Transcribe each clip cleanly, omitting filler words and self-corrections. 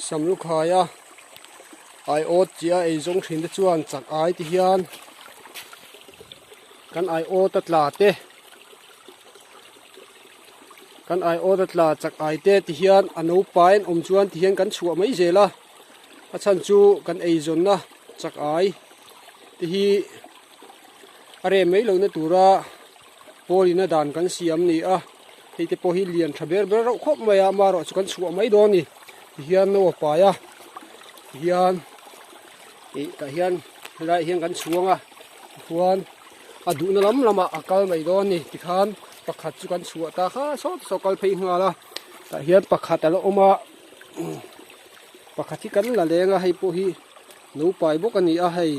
sam lu khaya ai ot chia ei zong thin te chuan chak ai ti hian kan ai o tatla te kan ai o tatla chak ai te ti hian anu pain chuan ti hian kan chhuah mai zela a chan chu kan ei zon na chak ai ti hi are mai lo na tura polina dan kan siam ni a heite po hi lian thaber ber ro khop maya maro chu kan chhuah mai do ni ti hian no pa ya hian e ka hian lai hian kan chuanga huan adu na lam lama akal mai do ni ti khan pakhat chu kan chhuah ta kha so kal phei ngala ta hian pakhat ala oma pakhat hi kan la lenga hei po hi no pai bok ani a hei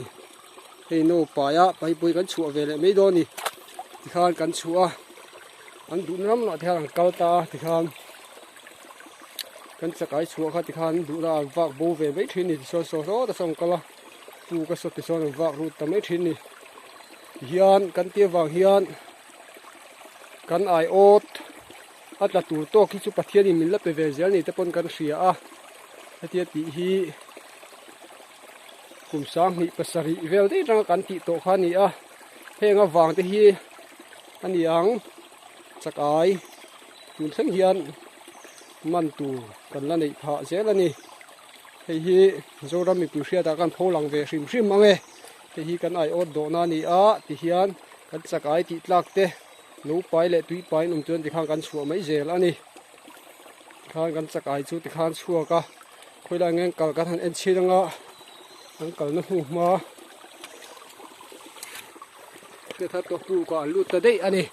no pa ya pai pui kan chhuah vele mai do ni ti khan kan chhuah an du nam la thang kal ta ti khan kan chakai chhuah kha ti khan du ra wak bo ve mai thin ni so ta song kala tu ka so ti so wak ru ta mai thin ni hian kan tia wang hian kan ai ot atla tur to ki chu pathian in min la pe ve zel ni te pon kan hria a atia ti hi kum sang ni pasari vel de tang kan ti to kha ni a henga wang te hi aniang chakai tun thang hian man tu kan la nei pha zel ani hei hi zoram mi pu hria ta kan tholang ve hrim ange hei hi kan ai ot do na ni a ti hian kan chakai ti tlak te no pai le tui pai chuan ti khang kan chhuah mai zel ani khan kan chakai chu ti khan chhuah ka khoila ngeng kal kan han en chiranga an kal na hu ma te tha to tu ka lut ta dei ani